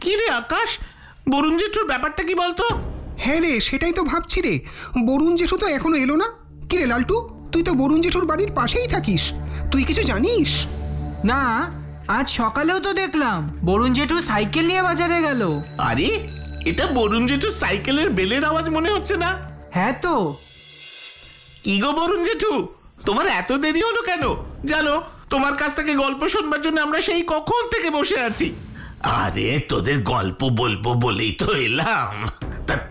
কি রে আকাশ, বরুণ জেঠুর ব্যাপারটা কি বলতো? হ্যাঁ রে, সেটাই তো ভাবছি রে। বরুণ জেঠু তো এখনো এলো না। কি রে লালটু, তুই তো বরুণ জেঠুর বাড়ির পাশেই থাকিস, তুই কিছু জানিস? না, আজ সকালেও তো দেখলাম বরুণ জেঠু সাইকেল নিয়ে বাজারে গেল। আরে, এটা বরুণ জেঠুর সাইকেলের বেলের আওয়াজ মনে হচ্ছে না? হ্যাঁ তো। কি গো বরুণ জেঠু, তোমার এত দেরি হলো কেন? জানো, তোমার কাছ থেকে গল্প শুনবার জন্য আমরা সেই কখন থেকে বসে আছি। আরে তোদের গল্প বলবো বলেই তো এলাম।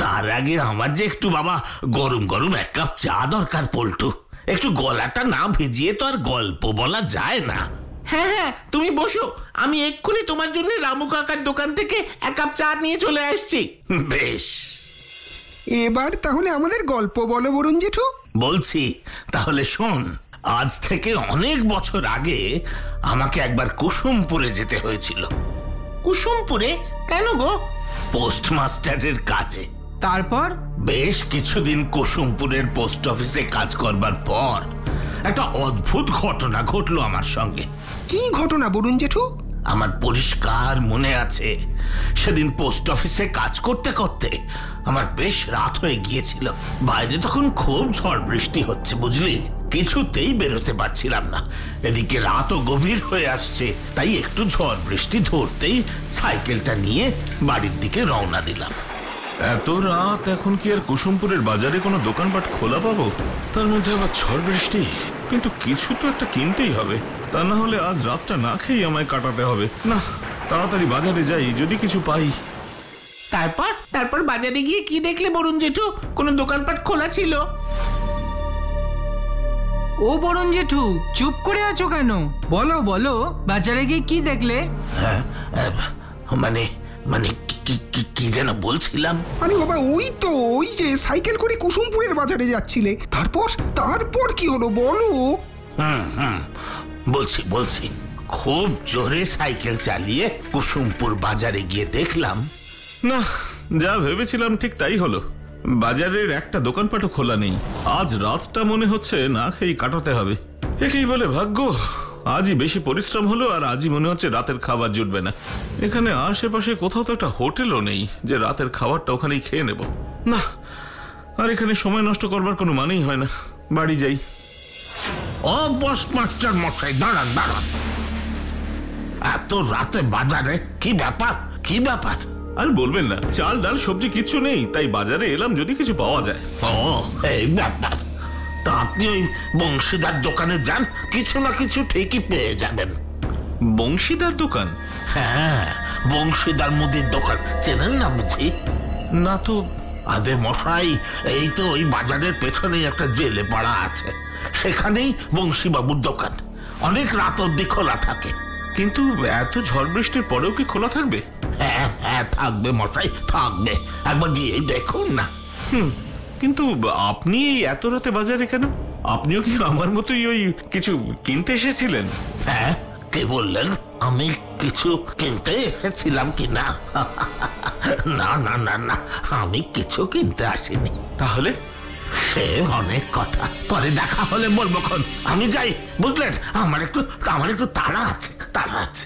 তার আগে আমার যে একটু বাবা গরম গরম এক কাপ চা দরকার পল্টু। একটু গলাটা না ভিজিয়ে তো আর গল্প বলা যায় না। হ্যাঁ হ্যাঁ, তুমি বসো, আমি এক্ষুনি তোমার জন্য রামু কাকার দোকান থেকে এক কাপ চা নিয়ে চলে আসছি। বেশ, এবার তাহলে আমাদের গল্প বলো বরুণ জেঠু। বলছি, তাহলে শোন। আজ থেকে অনেক বছর আগে আমাকে একবার কুসুমপুরে যেতে হয়েছিল। কুসুমপুরে কেন গো? পোস্টমাস্টারের কাজে। তারপর? বেশ কিছুদিন কুসুমপুরের পোস্ট অফিসে কাজ করবার পর একটা অদ্ভুত ঘটনা ঘটলো আমার সঙ্গে। কি ঘটনা বরুণ জেঠু? আমার পরিষ্কার মনে আছে, সেদিন পোস্ট অফিসে কাজ করতে করতে আমার বেশ রাত হয়ে গিয়েছিল। বাইরে তখন খুব ঝড় বৃষ্টি হচ্ছে, বুঝলি, কিছুতেই বেরোতে পারছিলাম না। এদিকে রাতও গভীর হয়ে আসছে, তাই একটু ঝড় বৃষ্টি ধরতেই সাইকেলটা নিয়ে বাড়ির দিকে রওনা দিলাম। এত রাত এখন কি আর কুসুমপুরের বাজারে কোনো দোকানপাট খোলা পাবো? তার মধ্যে আবার ঝড় বৃষ্টি। কিন্তু কিছু তো একটা কিনতেই হবে, তা না হলে আজ রাতটা না খেয়ে আমায় কাটাতে হবে। না, তাড়াতাড়ি বাজারে যাই, যদি কিছু পাই। তারপর বাজারে গিয়ে কি দেখলে বরুণ জেঠু? কোনো দোকানপাট খোলা ছিল? ও বরুণ জেঠু, চুপ করে আছো কেন? বলো বলো, বাজারে গিয়ে কি দেখলে? হ্যাঁ, মানে মানে কি যেন বলছিলাম। আরে বাবা, ওই যে সাইকেল করে কুসুমপুরের বাজারে যাচ্ছিলে, তারপর কি হলো বলো? বলছি খুব জোরে সাইকেল চালিয়ে কুসুমপুর বাজারে গিয়ে দেখলাম, না, যা ভেবেছিলাম ঠিক তাই হলো। বাজারের একটা দোকানপাটও খোলা নেই। আজ রাতটা মনে হচ্ছে না খেয়ে কাটাতে হবে। একেই বলে ভাগ্য। আজই বেশি পরিশ্রম হলো, আর আজই মনে হচ্ছে রাতের খাবার জুটবে না। এখানে আশেপাশে কোথাও তো একটা হোটেলও নেই যে রাতের খাবারটা ওখানেই খেয়ে নেব। না, আর এখানে সময় নষ্ট করবার কোনো মানেই হয় না। বাড়ি যাই। ও পোস্টমাস্টার মশাই, দাঁড়ান। এত রাতে বাজারে কি ব্যাপার? আর বলবেন না, চাল ডাল সবজি কিচ্ছু নেই, তাই বাজারে এলাম যদি কিছু পাওয়া যায়। ও, এই ব্যাপার। তা আপনি ওই বংশীদার দোকানে যান, কিছু না কিছু ঠিকই পেয়ে যাবেন। বংশীদার দোকান? হ্যাঁ, বংশীদার মুদির দোকান চেনেন না বুঝি? না তো। আদে মশাই, এই তো ওই বাজারের পেছনেই একটা জেলে পাড়া আছে, সেখানেই বংশীবাবুর দোকান। অনেক রাত অব্দি খোলা থাকে। কিন্তু এত ঝড় বৃষ্টির পরেও কি খোলা থাকবে? হ্যাঁ, থাকবে মশাই, থাকবে। একবার গিয়ে দেখুন না। কিন্তু আপনি এই এত রাতে বাজারে কেন? আপনিও কি আমার মতোই ওই কিছু কিনতে এসেছিলেন? হ্যাঁ, কে বললেন আমি কিছু কিনতে এসেছিলাম কি না? না, আমি কিছু কিনতে আসিনি। তাহলে? সে অনেক কথা, পরে দেখা হলে বলবো। আমি যাই, বুঝলেন, আমার একটু তাড়া আছে।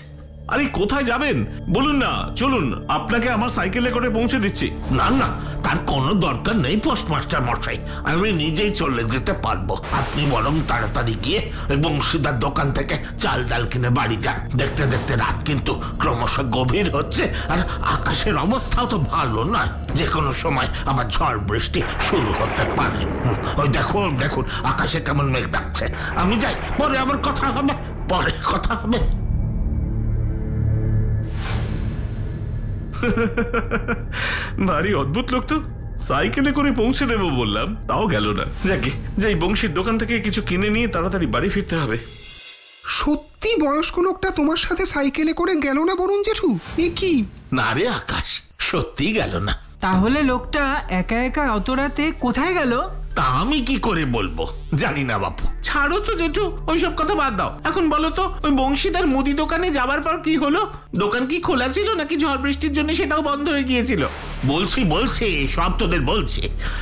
আরে কোথায় যাবেন বলুন না, চলুন, আপনাকে আমার সাইকেলে করে পৌঁছে দিচ্ছি। না, তার কোনো দরকার নেই পোস্টমাস্টার মশাই, আমি নিজেই চলে যেতে পারবো। আপনি বরং তাড়াতাড়ি গিয়ে বংশীদার দোকান থেকে চাল ডাল কিনে বাড়ি যান। দেখতে দেখতে রাত কিন্তু ক্রমশ গভীর হচ্ছে, আর আকাশের অবস্থাও তো ভালো নয়। যে কোনো সময় আবার ঝড় বৃষ্টি শুরু হতে পারে। ওই দেখুন আকাশে কেমন মেঘ ডাকছে। আমি যাই, পরে আবার কথা হবে। ভারী অদ্ভুত লোক তো। সাইকেলে করে পৌঁছে দেবো বললাম, তাও গেল না। যাকে যাই, বংশীর দোকান থেকে কিছু কিনে নিয়ে তাড়াতাড়ি বাড়ি ফিরতে হবে। সত্যি বয়স্ক লোকটা তোমার সাথে সাইকেলে করে গেল না বরুণ জেঠু? এ কি? না রে আকাশ, সত্যি গেল না। তাহলে লোকটা একা একা অত রাতে কোথায় গেল? তা আমি কি করে বলবো, জানি না বাপু। ছাড়ো তো জেঠু, ওইসব কথা বাদ দাও। এখন বলো তো, ওই বংশীদার মুদি দোকানে যাবার পর কি হলো? দোকান কি খোলা ছিল, নাকি ঝড় বৃষ্টির জন্য সেটাও বন্ধ হয়ে গিয়েছিল? বলছি সব তোদের বলছি,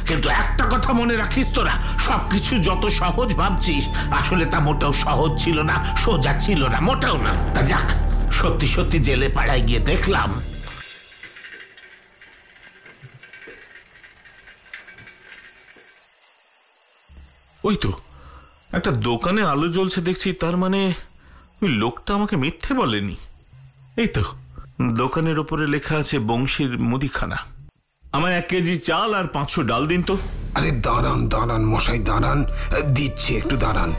কিন্তু একটা কথা মনে রাখিস, তোরা সবকিছু যত সহজ ভাবছিস, আসলে তা মোটেও সহজ ছিল না, সোজা ছিল না, মোটেও না। তা যাক, সত্যি জেলে পাড়ায় গিয়ে দেখলাম ওই তো একটা দোকানে আলো জ্বলছে দেখছি, তার মানে ওই লোকটা আমাকে মিথ্যে বলেনি। এই তো দোকানের ওপরে লেখা আছে বংশীর মুদিখানা। আমায় 1 কেজি চাল আর 500 ডাল দিন তো। আরে দাঁড়ান দাঁড়ান মশাই, দাঁড়ান, দিচ্ছি, একটু দাঁড়ান।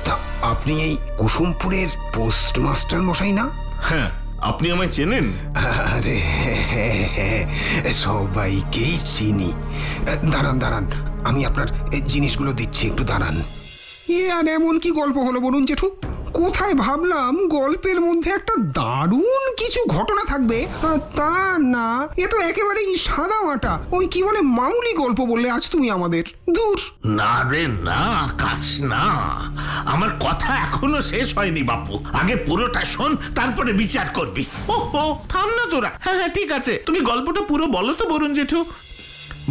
তা আপনি এই কুসুমপুরের পোস্টমাস্টার মশাই না? হ্যাঁ, আপনি আমায় চেনেন? আরে সবাইকেই চিনি। দাঁড়ান দাঁড়ান, আমি আপনার জিনিসগুলো দিচ্ছি, একটু দাঁড়ান। আর এমন কি গল্প হলো বলুন জেঠু? কোথায় ভাবলাম গল্পের মধ্যে একটা দারুণ কিছু ঘটনা থাকবে, তা না, এ তো একেবারেই সাদা মাটা ওই কি বলে মামুলি গল্প বললে আজ তুমি আমাদের। দূর না রে না আকাশ, না, আমার কথা এখনো শেষ হয়নি বাপু। আগে পুরোটা শোন, তারপরে বিচার করবি। ওহো, থাম না তোরা। হ্যাঁ হ্যাঁ ঠিক আছে, তুমি গল্পটা পুরো বলো তো বরুণ জেঠু।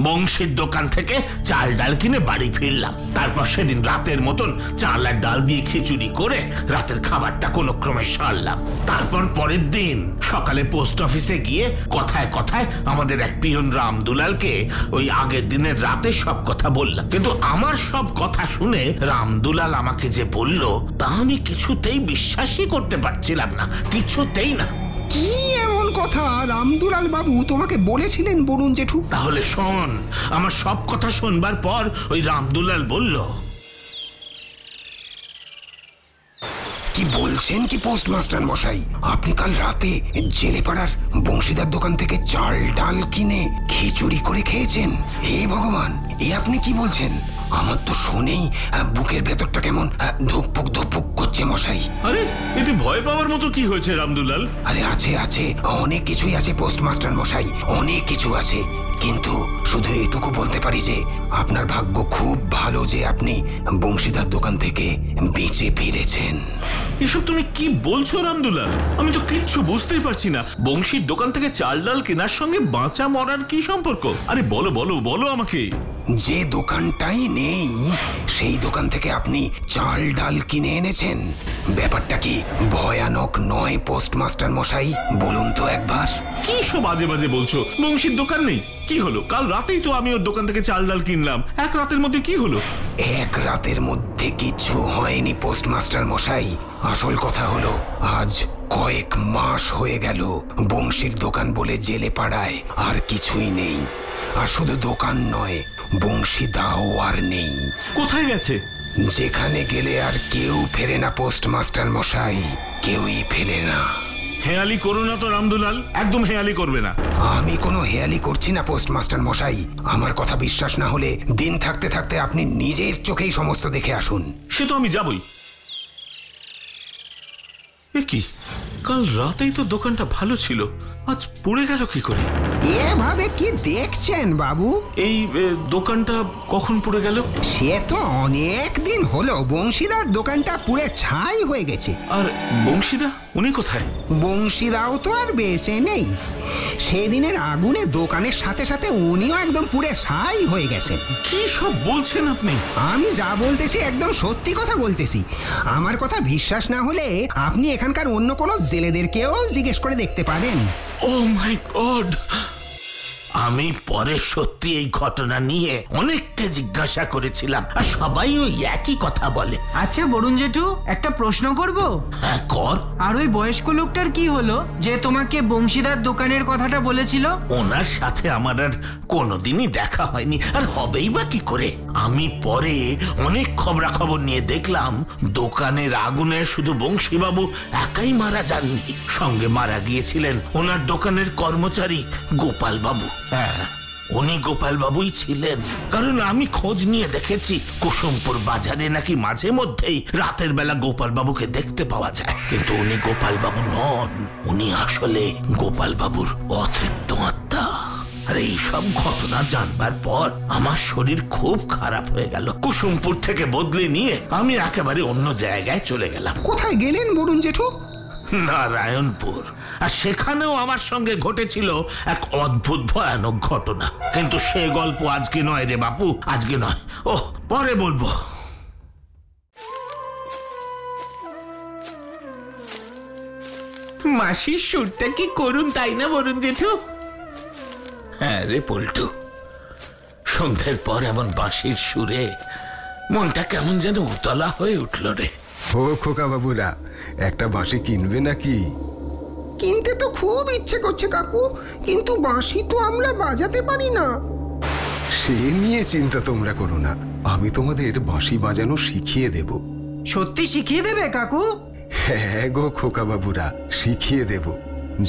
বংশীর দোকান থেকে চাল ডাল কিনে বাড়ি ফিরলাম। তারপর সেদিন রাতের মতন চাল আর ডাল দিয়ে খিচুড়ি করে রাতের খাবারটা কোনো ক্রমে সারলাম। তারপর পরের দিন সকালে পোস্ট অফিসে গিয়ে কথায় কথায় আমাদের এক পিয়ন রামদুলালকে ওই আগের দিনের রাতে সব কথা বললাম। কিন্তু আমার সব কথা শুনে রামদুলাল আমাকে যে বলল তা আমি কিছুতেই বিশ্বাসই করতে পারছিলাম না, কিছুতেই না। কি এমন কথা রামদুলাল বাবু তোমাকে বলেছিলেন বরুণ জেঠু? তাহলে শোন, আমার সব কথা শুনবার পর ওই রামদুলাল বলল, কি বলছেন কি পোস্টমাস্টার মশাই, আপনি কাল রাতে জেলেপাড়ার বংশীদার দোকান থেকে চাল ডাল কিনে খিচুড়ি করে খেয়েছেন? হে ভগবান, এ আপনি কি বলছেন? আমার তো শুনেই বুকের ভেতরটা কেমন ধুকপুক ধুকপুক করছে মশাই। আরে এতে ভয় পাওয়ার মতো কি হয়েছে রামদুলাল? আরে আছে আছে, অনেক কিছুই আছে পোস্টমাস্টার মশাই, অনেক কিছু আছে। কিন্তু শুধু এটুকু বলতে পারি যে আপনার ভাগ্য খুব ভালো যে আপনি বংশীদার দোকান থেকে বেঁচে ফিরেছেন। এসব তুমি কি বলছো রামদুলাল? আমি তো কিচ্ছু বুঝতেই পারছি না। বংশীর দোকান থেকে চাল ডাল কেনার সঙ্গে বাঁচা মরার কি সম্পর্ক? আরে বলো বলো বলো আমাকে। যে দোকানটাই নেই সেই দোকান থেকে আপনি চাল ডাল কিনে এনেছেন। ব্যাপারটা কি ভয়ানক নয় পোস্টমাস্টার মশাই? বলুন তো একবার। কি সব বাজে বাজে বলছো? বংশীর দোকান নেই? কি হলো? কাল রাতেই তো আমি ওর দোকান থেকে চাল ডাল কিনলাম। এক রাতের মধ্যে কি হলো? এক রাতের মধ্যে কিছু হয়নি পোস্টমাস্টার মশাই। আসল কথা হলো আজ কয়েক মাস হয়ে গেল বংশীর দোকান বলে জেলে পাড়ায় আর কিছুই নেই। আর শুধু দোকান নয়, বংশীদাও আর নেই। কোথায় গেছে? যেখানে গেলে আর কেউ ফেরে না পোস্টমাস্টার মশাই, কেউই ফেরে না। হেয়ালি করো না তো রামদুলাল, একদম হেয়ালি করবে না। আমি কোনো হেয়ালি করছি না পোস্টমাস্টার মশাই। আমার কথা বিশ্বাস না হলে দিন থাকতে থাকতে আপনি নিজের চোখেই সমস্ত দেখে আসুন। সে তো আমি যাবই। এ কি, কাল রাতেই তো দোকানটা ভালো ছিল, আজ পুড়ে গেল কি করে? এভাবে কি দেখছেন বাবু? এই দোকানটা কখন পুড়ে গেল? সে তো অনেক দিন হলো বংশীদার দোকানটা পুড়ে ছাই হয়ে গেছে। আর বংশীদা উনি কোথায়? বংশীদাও তো আর বেঁচে নেই। সেদিনের আগুনে দোকানের সাথে সাথে উনিও একদম পুড়ে ছাই হয়ে গেছেন। কি সব বলছেন আপনি? আমি যা বলতেছি একদম সত্যি কথা বলতেছি। আমার কথা বিশ্বাস না হলে আপনি এখানকার অন্য কোনো জেলেদেরকেও জিজ্ঞেস করে দেখতে পারেন। ও মাই গড! আমি পরে সত্যি এই ঘটনা নিয়ে অনেককে জিজ্ঞাসা করেছিলাম, আর সবাই ওই একই কথা বলে। আচ্ছা বরুণ জেঠু, একটা প্রশ্ন করব? হ্যাঁ কর। আর ওই বয়স্ক লোকটার কি হলো যে তোমাকে বংশীদার দোকানের কথাটা বলেছিল? ওনার সাথে আমার আর কোনোদিনই দেখা হয়নি, আর হবেই বা কি করে। আমি পরে অনেক খবরাখবর নিয়ে দেখলাম দোকানের আগুনে শুধু বংশীবাবু একাই মারা যাননি, সঙ্গে মারা গিয়েছিলেন ওনার দোকানের কর্মচারী গোপাল বাবু। হ্যাঁ, উনি গোপাল বাবুই ছিলেন। কারণ আমি খোঁজ নিয়ে দেখেছি কুসুমপুর বাজারে নাকি মাঝে মধ্যেই রাতের বেলা গোপাল বাবুকে দেখতে পাওয়া যায়, কিন্তু উনি গোপাল বাবু নন, উনি আসলে গোপাল বাবুর অতৃপ্ত আত্মা। আর এই সব ঘটনা জানবার পর আমার শরীর খুব খারাপ হয়ে গেল। কুসুমপুর থেকে বদলে নিয়ে আমি একেবারে অন্য জায়গায় চলে গেলাম। কোথায় গেলেন বরুণ জেঠু? নারায়ণপুর। আর সেখানেও আমার সঙ্গে ঘটেছিল এক অদ্ভুত ভয়ানক ঘটনা, কিন্তু সে গল্প আজকে নয় রে বাপু, আজকে নয়, ও পরে বলবো। মাসির সুরটা কি করুন তাই না বরুণ জেঠু? হ্যাঁ রে পল্টু, সন্ধ্যের পর এমন বাঁশির সুরে মনটা কেমন যেন উতলা হয়ে উঠল রে। ও খোকা বাবুরা, একটা বাঁশি কিনবে নাকি? কিনতে তো খুব ইচ্ছে করছে কাকু, কিন্তু বাঁশি তো আমরা বাজাতে পারি না। সে নিয়ে চিন্তা তোমরা করো না, আমি তোমাদের বাঁশি বাজানো শিখিয়ে দেব। সত্যি শিখিয়ে দেবে কাকু? হ্যাঁ গো খোকা বাবুরা, শিখিয়ে দেব।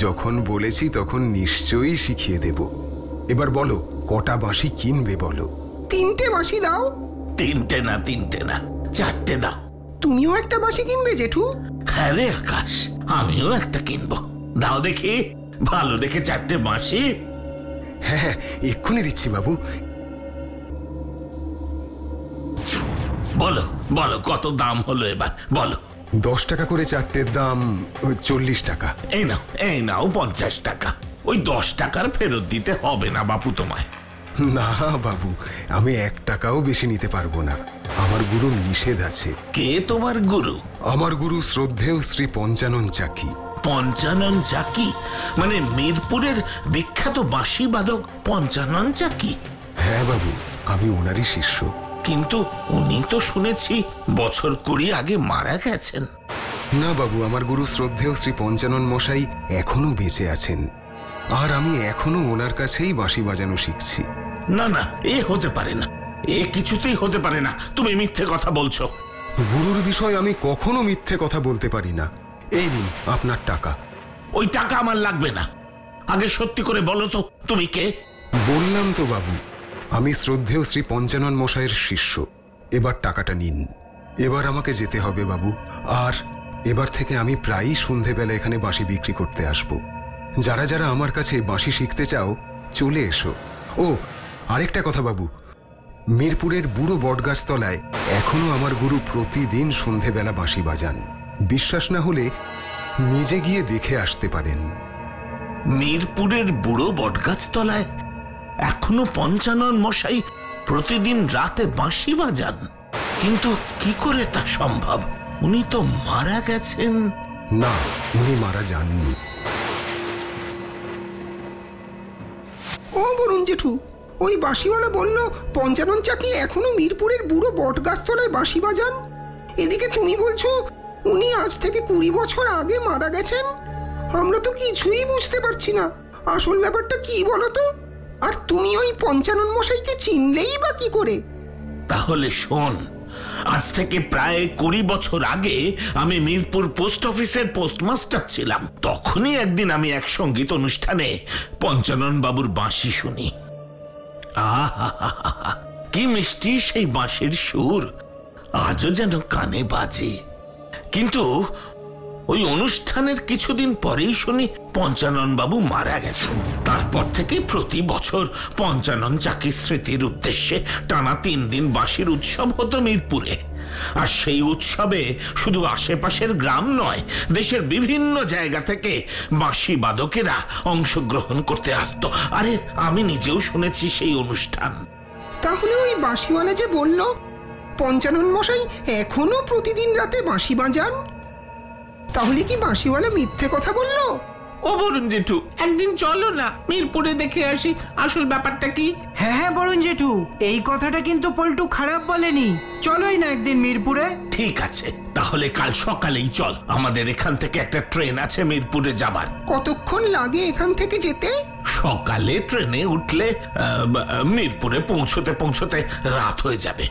যখন বলেছি তখন নিশ্চয়ই শিখিয়ে দেব। এবার বলো, কটা বাঁশি কিনবে বলো? 3টে বাঁশি দাও। 3টে না 4টে দাও। তুমিও একটা বাঁশি কিনবে জেঠু? হ্যাঁ রে আকাশ, আমিও একটা কিনবো। দাও দেখি ভালো দেখে 4টে বাঁশি। হ্যাঁ হ্যাঁ, এক্ষুনি দিচ্ছি বাবু। বলো বলো, কত দাম হলো এবার বলো। 10 টাকা করে 4টের দাম 40 টাকা। এই নাও 50 টাকা। ওই 10 টাকার ফেরত দিতে হবে না বাপু তোমায়। না বাবু, আমি 1 টাকাও বেশি নিতে পারবো না, আমার গুরুর নিষেধ আছে। কে তোমার গুরু? আমার গুরু শ্রদ্ধেয় শ্রী পঞ্চানন চাকি। পঞ্চানন চাকি মানে মিরপুরের বিখ্যাত বাঁশি বাদক পঞ্চানন চাকি? হ্যাঁ বাবু, আমি ওনারই শিষ্য। কিন্তু উনি তো শুনেছি বছর 20 আগে মারা গেছেন। না বাবু, আমার গুরু শ্রদ্ধেয় শ্রী পঞ্চানন মশাই এখনো বেঁচে আছেন, আর আমি এখনো ওনার কাছেই বাঁশি বাজানো শিখছি। না না, এ হতে পারে না, এ কিছুতেই হতে পারে না। তুমি মিথ্যে কথা বলছো। গুরুর বিষয় আমি কখনো মিথ্যে কথা বলতে পারি না। এই নিন আপনার টাকা। ওই টাকা আমার লাগবে না, আগে সত্যি করে বলো তো তুমি কে? বললাম তো বাবু, আমি শ্রদ্ধেয় শ্রী পঞ্চানন মশাইয়ের শিষ্য। এবার টাকাটা নিন। এবার আমাকে যেতে হবে বাবু, আর এবার থেকে আমি প্রায়ই সন্ধেবেলা এখানে বাঁশি বিক্রি করতে আসব। যারা যারা আমার কাছে বাঁশি শিখতে চাও চলে এসো। ও আরেকটা কথা বাবু, মিরপুরের বুড়ো বটগাছ তলায় এখনো আমার গুরু প্রতিদিন সন্ধেবেলা বাঁশি বাজান। বিশ্বাস না হলে নিজে গিয়ে দেখে আসতে পারেন। মিরপুরের বুড়ো বটগাছ তলায় এখনো পঞ্চানন মশাই প্রতিদিন রাতে বাঁশি বাজান? কিন্তু কি করে তা সম্ভব? উনি তো মারা গেছেন। না, উনি মারা যাননি। ও বরুণ জেঠু, ওই বাঁশিওয়ালা বলল পঞ্চানন চাকি এখনো মিরপুরের বুড়ো বট গাছতলায় বাঁশি বাজান। এদিকে তুমি বলছো উনি আজ থেকে 20 বছর আগে মারা গেছেন। আমরা তো কিছুই বুঝতে পারছি না, আসল ব্যাপারটা কি বলো তো? আর তুমি ওই পঞ্চানন মশাইকে চিনলেই বা কি করে? তাহলে শোন, আজ থেকে প্রায় 20 বছর আগে আমি মিরপুর পোস্ট অফিসের পোস্টমাস্টার ছিলাম। তখনই একদিন আমি এক সঙ্গীত অনুষ্ঠানে পঞ্চানন বাবুর বাঁশি শুনি। আহা, কি মিষ্টি সেই বাঁশির সুর, আজও যেন কানে বাজে। কিন্তু ওই অনুষ্ঠানের কিছুদিন পরেই শুনি পঞ্চানন বাবু মারা গেছেন। তারপর থেকে প্রতি বছর পঞ্চানন চাকির স্মৃতির উদ্দেশ্যে টানা 3 দিন বাঁশির উৎসব হতো মিরপুরে। আর সেই উৎসবে শুধু আশেপাশের গ্রাম নয়, দেশের বিভিন্ন জায়গা থেকে বাঁশি বাদকেরা অংশগ্রহণ করতে আসতো। আরে আমি নিজেও শুনেছি সেই অনুষ্ঠান। তাহলে ওই বাঁশিওয়ালা যে বলল পঞ্চানন মশাই এখনো প্রতিদিন রাতে বাঁশি বাজান, তাহলে কি বাঁশিওয়ালা মিথ্যে কথা বললো? ও বরুণ জেঠু, একদিন চলো না মিরপুরে দেখে আসি আসল ব্যাপারটা কি। হ্যাঁ হ্যাঁ বরুণ জেঠু, এই কথাটা কিন্তু পল্টু খারাপ বলেনি। চলোই না একদিন মিরপুরে। ঠিক আছে, তাহলে কাল সকালেই চল। আমাদের এখান থেকে একটা ট্রেন আছে মিরপুরে যাবার। কতক্ষণ লাগে এখান থেকে যেতে? সকালে ট্রেনে উঠলে মিরপুরে পৌঁছতে পৌঁছতে রাত হয়ে যাবে।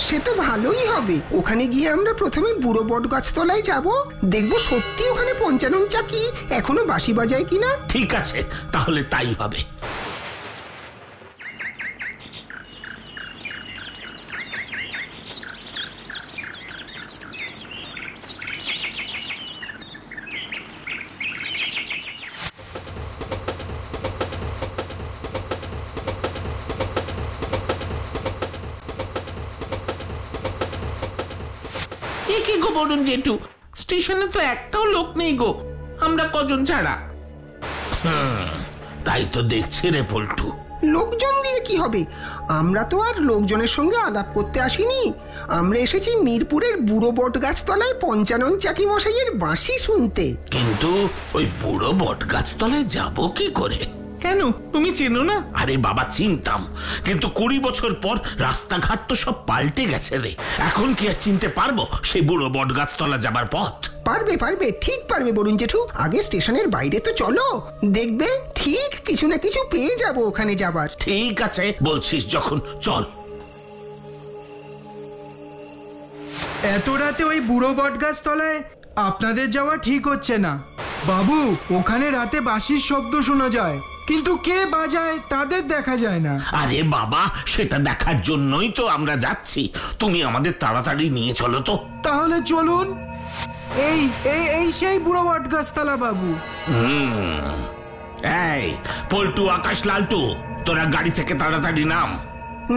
সে তো ভালোই হবে। ওখানে গিয়ে আমরা প্রথমে বুড়ো বট গাছতলায় যাব, দেখবো সত্যি ওখানে পঞ্চানন চাকি এখনো বাঁশি বাজায় কিনা। ঠিক আছে, তাহলে তাই হবে। এ কি গো বরুণ জেঠু, স্টেশনে তো একটাও লোক নেই গো, আমরা কজন ছাড়া। তাই তো দেখছি রে পল্টু। লোকজন দিয়ে কি হবে? আমরা তো আর লোকজনের সঙ্গে আলাপ করতে আসিনি, আমরা এসেছি মিরপুরের বুড়ো বট গাছতলায় পঞ্চানন চাকি মশাইয়ের বাঁশি শুনতে। কিন্তু ওই বুড়ো বট গাছতলায় যাব কি করে? কেন, তুমি চেনো না? আরে বাবা, চিনতাম, কিন্তু 20 বছর পর রাস্তাঘাট তো সব পাল্টে গেছে রে। এখন কি আর চিনতে পারবো সেই বুড়ো বট গাছতলা যাবার পথ? পারবে পারবে, ঠিক পারবে বরুণ জেঠু। আগে স্টেশনের বাইরে তো চলো, দেখবে ঠিক কিছু না কিছু পেয়ে যাবো ওখানে যাবার। ঠিক আছে, বলছিস যখন, চল। এত রাতে ওই বুড়ো বটগাছ তলায় আপনাদের যাওয়া ঠিক হচ্ছে না বাবু। ওখানে রাতে বাঁশির শব্দ শোনা যায়, কিন্তু কে বাজায় তাদের দেখা যায় না। আরে বাবা, সেটা দেখার জন্যই তো আমরা যাচ্ছি। তুমি আমাদের তাড়াতাড়ি নিয়ে চলো তো। তাহলে চলুন। এই এই এই সেই বুড়ো বটগাছতলা বাবু। এই পল্টু, আকাশ, লালটু, তোরা গাড়ি থেকে তাড়াতাড়ি নাম।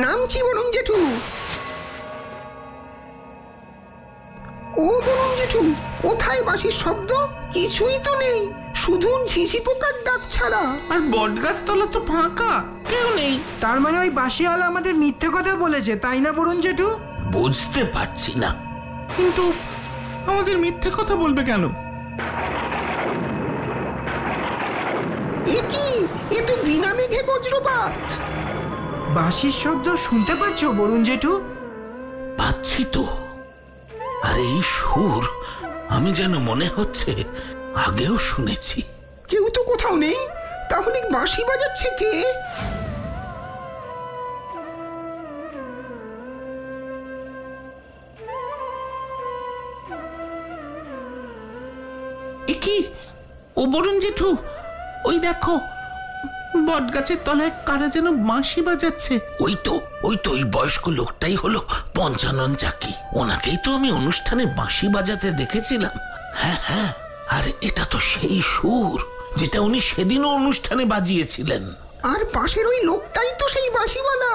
নামছি বরুণ জেঠু। ও বরুণ জেঠু, কোথায় বাঁশির শব্দ? কিছুই তো নেই, শুধু ঝিঁঝি পোকার ডাক ছাড়া। আর বট গাছতলা তো ফাঁকা, কেউ নেই। তার মানে ওই বাঁশিওয়ালা আমাদের মিথ্যে কথা বলেছে, তাই না বরুণ জেঠু? বুঝতে পারছি না। কিন্তু আমাদের মিথ্যে কথা বলবে কেন? এ কি, এ তো বিনা মেঘে বজ্রপাত। বাঁশির শব্দ শুনতে পাচ্ছ বরুণ জেঠু? পাচ্ছি তো। আর এই সুর আমি যেন মনে হচ্ছে আগেও শুনেছি। কেউ তো কোথাও নেই, তাহলে বাঁশি বাজাচ্ছে কে? এ কি, ও বরুণ জেঠু, ওই দেখো বট গাছের তলায় কারা যেন বাঁশি বাজাচ্ছে। ওই তো ওই বয়স্ক লোকটাই হলো পঞ্চানন চাকি। ওনাকেই তো আমি অনুষ্ঠানে বাঁশি বাজাতে দেখেছিলাম। হ্যাঁ হ্যাঁ, আর এটা তো সেই সুর যেটা উনি সেদিনও অনুষ্ঠানে বাজিয়েছিলেন। আর পাশের ওই লোকটাই তো সেই বাঁশিওয়ালা।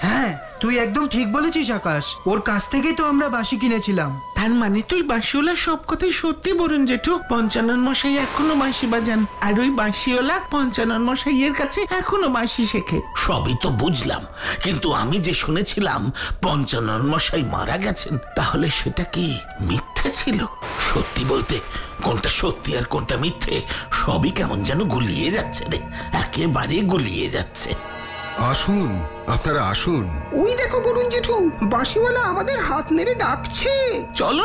হ্যাঁ, তুই একদম ঠিক বলেছিস আকাশ। ওর কাছ থেকেই তো আমরা বাঁশি কিনেছিলাম। তার মানে তুই বাঁশিওয়ালা সব কথাই সত্যি বরুণ জেঠু। পঞ্চানন মশাই এখনো বাঁশি বাজান, আর ওই বাঁশিওয়ালা পঞ্চানন মশাইয়ের কাছে এখনো বাঁশি শেখে। সবই তো বুঝলাম, কিন্তু আমি যে শুনেছিলাম পঞ্চানন মশাই মারা গেছেন, তাহলে সেটা কি মিথ্যে ছিল? সত্যি বলতে কোনটা সত্যি আর কোনটা মিথ্যে সবই কেমন যেন গুলিয়ে যাচ্ছে রে, একেবারে গুলিয়ে যাচ্ছে। আসুন, আপনারা আসুন। ওই দেখো বরুণ জেঠু, বাঁশিওয়ালা আমাদের হাত নেড়ে ডাকছে। চলো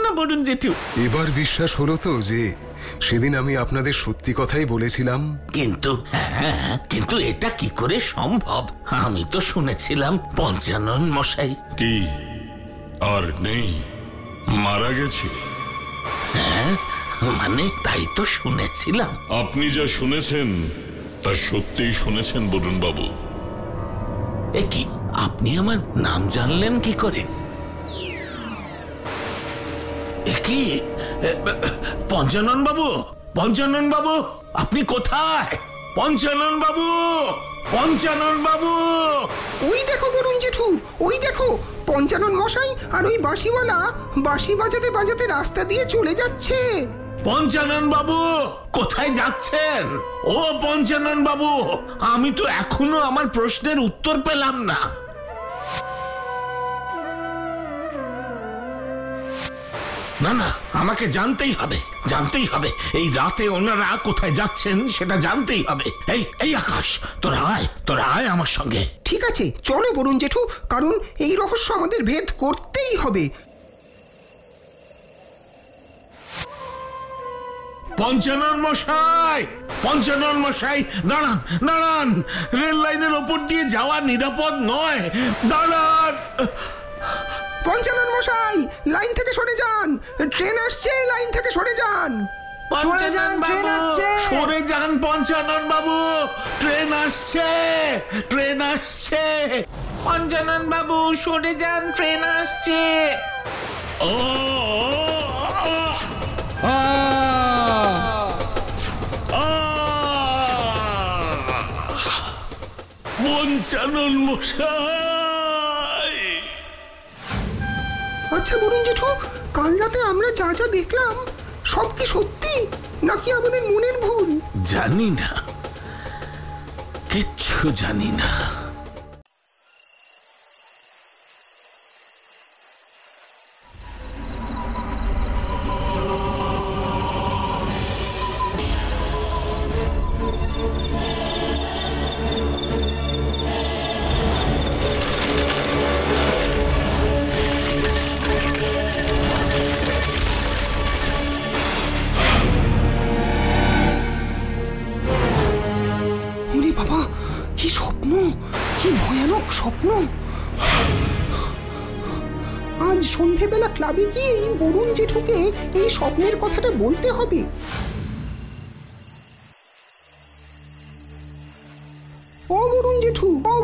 না বরুণ জেঠু। এবার বিশ্বাস হলো তো যে সেদিন আমি আপনাদের সত্যি কথাই বলেছিলাম? কিন্তু এটা কি করে সম্ভব? আমি তো শুনেছিলাম পঞ্চানন মশাই কি আর নেই, মারা গেছে। হ্যাঁ, মানে তাই তো শুনেছিলাম। আপনি যা শুনেছেন তা সত্যিই শুনেছেন বরুণ বাবু। এ কি, আপনি আমার নাম জানলেন কি করে? এ কি, পঞ্চানন বাবু, আপনি কোথায়? পঞ্চানন বাবু। ওই দেখো বরুণ জেঠু, ওই দেখো পঞ্চানন মশাই আর ওই বাঁশিওয়ালা বাঁশি বাজাতে বাজাতে রাস্তা দিয়ে চলে যাচ্ছে। পঞ্চানন বাবু, কোথায় যাচ্ছেন? ও পঞ্চানন বাবু, আমি তো এখনো আমার প্রশ্নের উত্তর পেলাম না। না, আমাকে জানতেই হবে। এই রাতে ওনারা কোথায় যাচ্ছেন সেটা জানতেই হবে। এই আকাশ, তোরা আয় আমার সঙ্গে। ঠিক আছে, চলো বরুণ জেঠু, কারণ এই রহস্য আমাদের ভেদ করতেই হবে। পঞ্চানন মশাই, দাঁড়ান, রেল লাইনের ওপর দিয়ে যাওয়া নিরাপদ নয়, দাঁড়ান। পঞ্চানন মশাই, লাইন থেকে সরে যান, ট্রেন আসছে, লাইন থেকে সরে যান। সরে যান, ট্রেন আসছে। সরে যান পঞ্চানন বাবু, ট্রেন আসছে। পঞ্চানন বাবু সরে যান, ট্রেন আসছে। পঞ্চানন মশাই। আচ্ছা বরুণ জেঠু, কাল রাতে আমরা যা যা দেখলাম সব কি সত্যি নাকি আমাদের মনের ভুল? জানি না, কিচ্ছু জানি না। আজ সন্ধেবেলা ক্লাবে গিয়ে এই বরুণ জেঠুকে এই স্বপ্নের কথাটা বলতে হবে। ও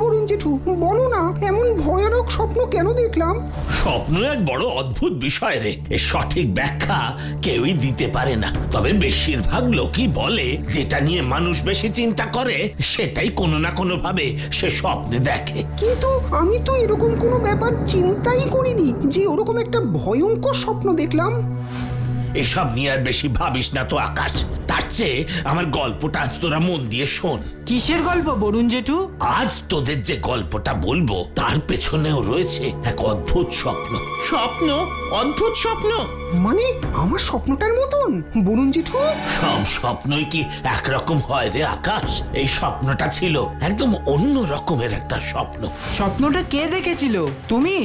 বরুণ জেঠু বলো না, এমন ভয়ানক স্বপ্ন কেন দেখলাম? স্বপ্ন এক বড় অদ্ভুত বিষয় রে, এর সঠিক ব্যাখ্যা কেউই দিতে পারে না। তবে বেশিরভাগ লোকই বলে যেটা নিয়ে মানুষ বেশি চিন্তা করে সেটাই কোনো না কোনো ভাবে সে স্বপ্নে দেখে। কিন্তু আমি তো এরকম কোনো ব্যাপার চিন্তাই করিনি যে ওরকম একটা ভয়ঙ্কর স্বপ্ন দেখলাম। এসব নিয়ে আর বেশি ভাবিস না তো আকাশ, তার চেয়ে আমার গল্পটা আজ তোরা মন দিয়ে শোন। কিসের গল্প বরুণ জেঠু? আজ তোদের যে গল্পটা বলবো তার পেছনেও রয়েছে এক অদ্ভুত স্বপ্ন। স্বপ্ন? অদ্ভুত স্বপ্ন? মানে আমার স্বপ্নটার মতন বরুণ জেঠু? সব স্বপ্নই কি একরকম হয় রে আকাশ? এই স্বপ্নটা ছিল একদম অন্য রকমের একটা স্বপ্ন। স্বপ্নটা কে দেখেছিল? তুমি?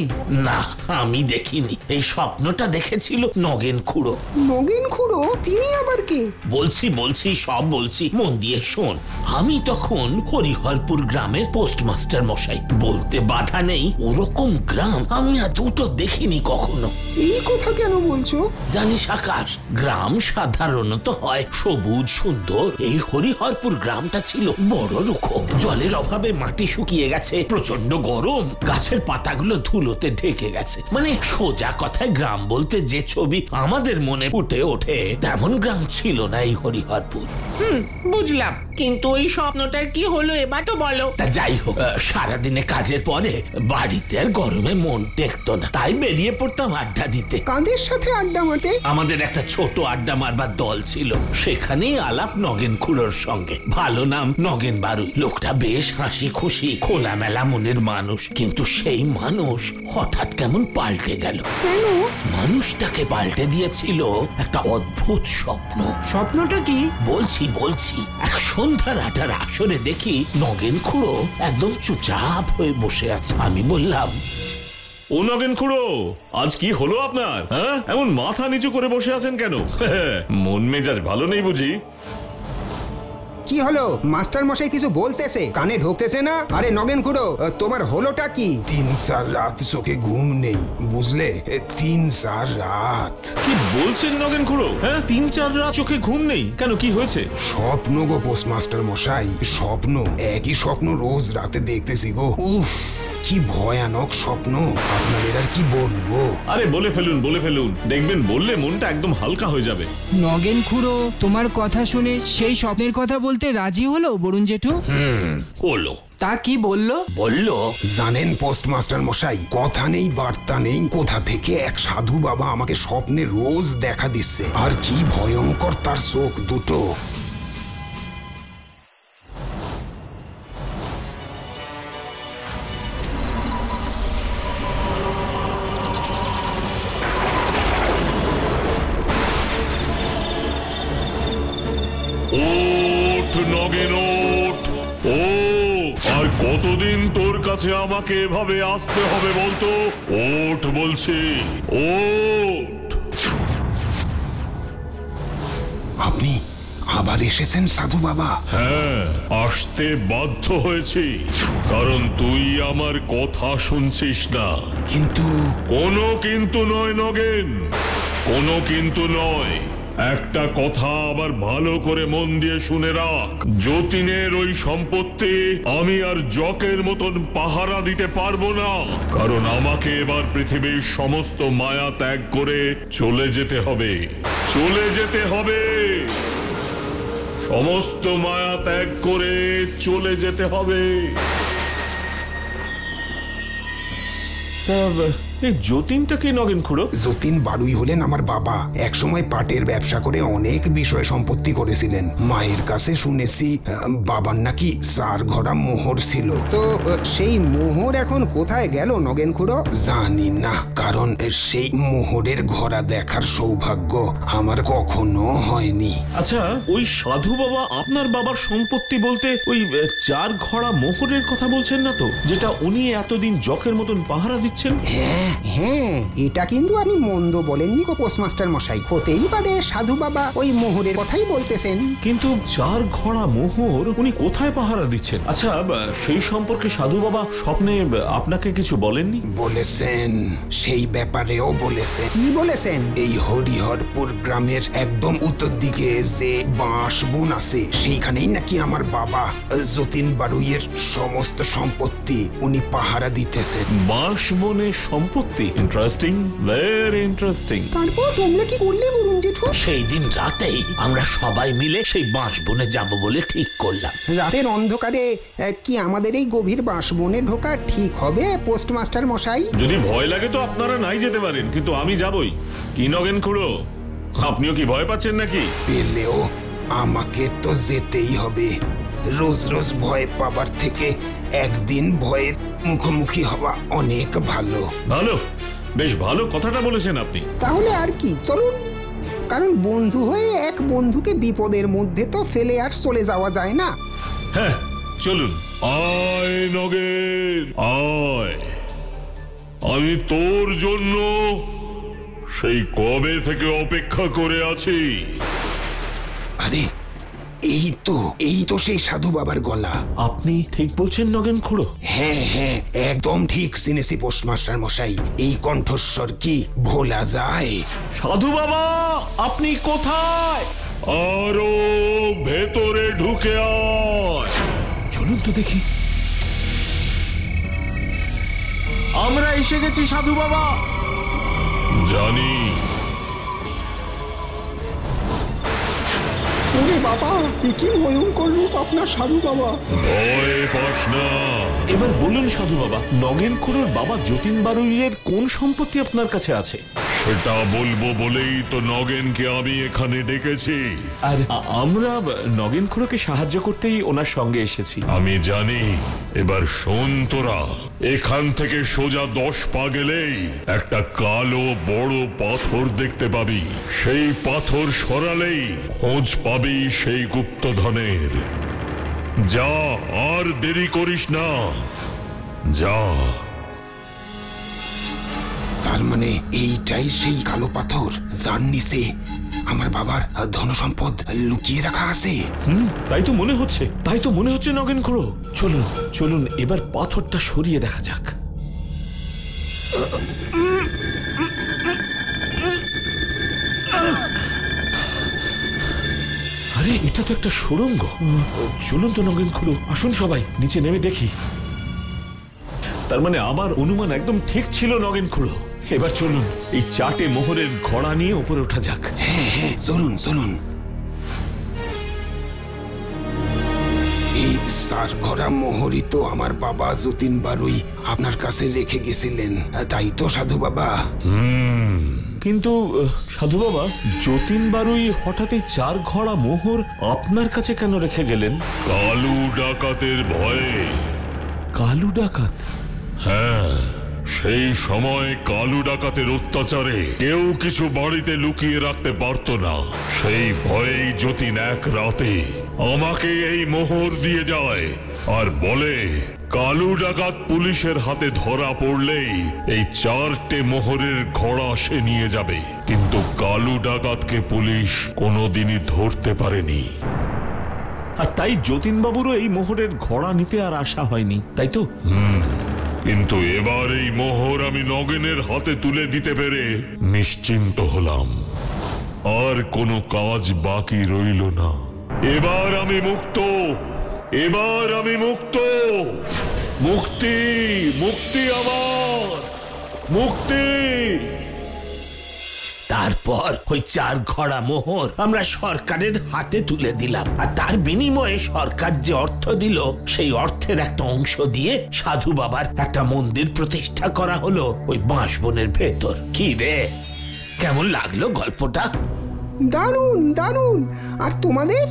না, আমি দেখিনি। এই স্বপ্নটা দেখেছিল নগেন খুড়ো। নগেন খুড়ো? তিনি আবার কে? বলছি সব বলছি, মন দিয়ে শোন। আমি তখন হরিহরপুর গ্রামের পোস্টমাস্টার মশাই। বলতে বাধা নেই, ওরকম গ্রাম আমি আর দুটো দেখিনি কখনো। এই কথা কেন বলছো? জানিস আকাশ, গ্রাম সাধারণত হয় সবুজ সুন্দর। এই হরিহরপুর গ্রামটা ছিল বড় রুক্ষ। জলের অভাবে মাটি শুকিয়ে গেছে, প্রচন্ড গরম, গাছের পাতাগুলো ধুলোতে ঢেকে গেছে। মানে সোজা কথায় গ্রাম বলতে যে ছবি আমাদের মনে ফুটে ওঠে তেমন গ্রাম ছিল না এই হরিহরপুর। বুঝলাম, কিন্তু ওই স্বপ্নটার কি হলো এবার তো বলো। তা যাই হোক, সারাদিনে কাজের পরে বাড়িতে আর গরমে মন টেকতো না, তাই বেরিয়ে পড়তাম আড্ডা দিতে। কাদের সাথে আড্ডা মারতে? আমাদের একটা ছোট আড্ডা মারবার দল ছিল, সেখানেই আলাপ নগেন খুড়োর সঙ্গে। ভালো নাম নগেন বারুই। লোকটা বেশ হাসি খুশি, খোলামেলা মনের মানুষ। কিন্তু সেই মানুষ হঠাৎ কেমন পাল্টে গেল। কেন? মানুষটাকে পাল্টে দিয়েছিল একটা অদ্ভুত স্বপ্ন। স্বপ্নটা কি? বলছি এক সন্ধ্যার আড্ডার আসরে দেখি নগেন খুড়ো একদম চুপচাপ হয়ে বসে আছে। আমি বললাম, ও নগেন খুড়ো, আজ কি হলো আপনার? হ্যাঁ, এমন মাথা নিচু করে বসে আছেন কেন? মন মেজাজ ভালো নেই বুঝি? কি হলো? মাস্টার মশাই কিছু বলতেছে, কানে ঢুকতেছে না? আরে নগেন খুড়ো, তোমার হলোটা কি? 3-4 রাত চোখে ঘুম নেই, বুঝলে? 3-4 রাত। কি বলছেন নগেন খুড়ো? হ্যাঁ, 3-4 রাত চোখে ঘুম নেই কেন? কি হয়েছে? স্বপ্ন গো পোস্টমাস্টার মশাই, স্বপ্ন। একই স্বপ্ন রোজ রাতে দেখতেছি গো। উফ, কি ভয়ানক স্বপ্ন, আপনাদের আর কি বলবো। আরে বলে ফেলুন, দেখবেন বললে মনটা একদম হালকা হয়ে যাবে। নগেন খুড়ো তোমার কথা শুনে সেই স্বপ্নের কথা বলতে রাজি হলো বরুণ জেঠু? হলো। তা কি বললো? জানেন পোস্টমাস্টার মশাই, কথা নেই বার্তা নেই, কোথা থেকে এক সাধু বাবা আমাকে স্বপ্নে রোজ দেখা দিচ্ছে। আর কি ভয়ঙ্কর তার চোখ দুটো। ওঠ নগেন, ওঠ। ও আর কতদিন তোর কাছে আমাকে এভাবে আসতে হবে বলতো? ওঠ বলছি, ওঠ। আপনি আবার এসেছেন সাধু বাবা? হ্যাঁ, আসতে বাধ্য হয়েছি, কারণ তুই আমার কথা শুনছিস না। কিন্তু কোনো কিন্তু নয় নগেন, কোনো কিন্তু নয়। একটা কথা আবার ভালো করে মন দিয়ে শুনে রাখ, যতীনের ওই সম্পত্তি আমি আর জকের মতন পাহারা দিতে পারবো না। কারণ আমাকে এবার পৃথিবীর সমস্ত মায়া ত্যাগ করে চলে যেতে হবে। সমস্ত মায়া ত্যাগ করে চলে যেতে হবে। যতীনটা কি নগেন খুড়ো? যতীন বারুই হলেন আমার বাবা। একসময় পাটের ব্যবসা করে অনেক বিষয় সম্পত্তি করেছিলেন। মায়ের কাছে শুনেছি বাবার নাকি 4 ঘোড়া মোহর ছিল। তো সেই মোহর এখন কোথায় গেল নগেন খুড়ো? জানি না, কারণ সেই মোহরের ঘোড়া দেখার সৌভাগ্য আমার কখনো হয়নি। আচ্ছা, ওই সাধু বাবা আপনার বাবার সম্পত্তি বলতে ওই 4 ঘোড়া মোহরের কথা বলছেন না তো, যেটা উনি এতদিন জকের মতন পাহারা দিচ্ছেন? হ্যাঁ, হ্যাঁ, এটা কিন্তু আপনি মন্দ বলেননি গো পোস্টমাস্টার মশাই। হতেই পারে সাধু বাবা ওই মোহরের কথাই বলতেছেন। কিন্তু 4 ঘোড়া মোহর উনি কোথায় পাহারা দিচ্ছেন? আচ্ছা, সেই সম্পর্কে সাধু বাবা স্বপ্নে আপনাকে কিছু বলেননি? বলেছেন, সেই ব্যাপারেও বলেছেন। কি বলেছেন? এই হরিহরপুর গ্রামের একদম উত্তর দিকে যে বাঁশবন আছে, সেইখানেই নাকি আমার বাবা যতীন বারুইয়ের সমস্ত সম্পত্তি উনি পাহারা দিতেছেন। বাঁশবনে সম্পত্তি? Interesting, very interesting. তারপর তোমরা কি করলে বলুন জেঠু? সেই দিন রাতেই আমরা সবাই মিলে সেই বাঁশবনে যাব বলে ঠিক করলাম। রাতের অন্ধকারে কি আমাদের এই গভীর বাঁশবনে ঢোকা ঠিক হবে পোস্টমাস্টার মশাই? যদি ভয় লাগে তো আপনারা নাই যেতে পারেন, কিন্তু আমি যাবই। কি নগেন খুড়ো, আপনিও কি ভয় পাচ্ছেন নাকি? পেলেও আমাকে তো যেতেই হবে। রোজ রোজ ভয় পাবার থেকে একদিন ভয়ের মুখোমুখি হওয়া অনেক ভালো। ভালো, বেশ ভালো কথাটা বলেছেন আপনি। তাহলে আর কি, চলুন। কারণ বন্ধু হয়ে এক বন্ধুকে বিপদের মধ্যে তো ফেলে আর চলে যাওয়া যায় না। হ্যাঁ, চলুন। আয় নগেন, আয়। আমি তোর জন্য সেই কবে থেকে অপেক্ষা করে আছি। আরে এই তো সেই সাধু বাবার গলা। আপনি ঠিক বলছেন নগেন খুড়ো? হ্যাঁ হ্যাঁ, একদম ঠিক চিনেছি পোস্টমাস্টার মশাই। এই কণ্ঠস্বর কি ভোলা যায়? সাধু বাবা, আপনি কোথায়? আরো ভেতরে ঢুকে আয়। চলুন তো দেখি। আমরা এসে গেছি সাধু বাবা। জানি। ওরে বাবা, কি ভয়ঙ্কর রূপ আপনার সাধু বাবা। ভয় পাস না। এবার বলুন সাধু বাবা, নগেন খুড়োর বাবা যতীন বারুইয়ের কোন সম্পত্তি আপনার কাছে আছে? সেটা বলবো বলেই তো নগেনকে আমি এখানে ডেকেছি। আর আমরা নগেন খুড়োকে সাহায্য করতেই ওনার সঙ্গে এসেছি। আমি জানি। এবার শোন তোরা, এখান থেকে সোজা 10 পা গেলেই একটা কালো বড় পাথর দেখতে পাবি। সেই পাথর সরালেই খোঁজ পাবি সেই গুপ্তধনের। যা, আর দেরি করিস না, যা। তার মানে এইটাই সেই কালো পাথর যার নিচে আমার বাবার ধনসম্পদ লুকিয়ে রাখা আছে। তাই তো মনে হচ্ছে নগেন খুড়ো। চলুন চলুন, এবার পাথরটা সরিয়ে দেখা যাক। আরে, এটা তো একটা সুড়ঙ্গ। চলুন তো নগেন খুড়ো, আসুন সবাই নিচে নেমে দেখি। তার মানে আমার অনুমান একদম ঠিক ছিল নগেন খুড়ো। এবার চলুন এই 4টে মোহরের ঘোড়া নিয়ে উপরে ওঠা যাক। হ্যাঁ হ্যাঁ, চলুন চলুন। এই 4 ঘোড়া মোহরই তো আমার বাবা যতীন বারুই আপনার কাছে রেখে গেছিলেন, তাই তো সাধু বাবা? কিন্তু সাধু বাবা, যতীন বারুই হঠাৎ এই 4 ঘোড়া মোহর আপনার কাছে কেন রেখে গেলেন? কালু ডাকাতের ভয়ে। কালু ডাকাত? হ্যাঁ, সেই সময় কালু ডাকাতের অত্যাচারে কেউ কিছু বাড়িতে লুকিয়ে রাখতে পারত না। সেই ভয়েই যতীন এক রাতে আমাকে এই মোহর দিয়ে যায় আর বলে, কালু ডাকাত পুলিশের হাতে ধরা পড়লেই এই 4টে মোহরের ঘোড়া সে নিয়ে যাবে। কিন্তু কালু ডাকাতকে পুলিশ কোনোদিনই ধরতে পারেনি। আর তাই যতীন বাবুরও এই মোহরের ঘোড়া নিতে আর আশা হয়নি, তাই তো? কিন্তু এবার এই মোহর আমি নগেনের হাতে তুলে দিতে পেরে নিশ্চিন্ত হলাম। আর কোনো কাজ বাকি রইল না। এবার আমি মুক্ত। মুক্তি, মুক্তি আমার, মুক্তি। তারপর ওই 4 ঘোড়া মোহর আমরা সরকারের হাতে তুলে দিলাম। আর তার বিনিময়ে সরকার যে অর্থ দিল, সেই অর্থের একটা অংশ দিয়ে সাধু বাবার একটা মন্দির প্রতিষ্ঠা করা হলো ওই বাঁশবনের ভেতর। কি রে, কেমন লাগলো গল্পটা? দারুণ দারুণ। আর তোমাদের?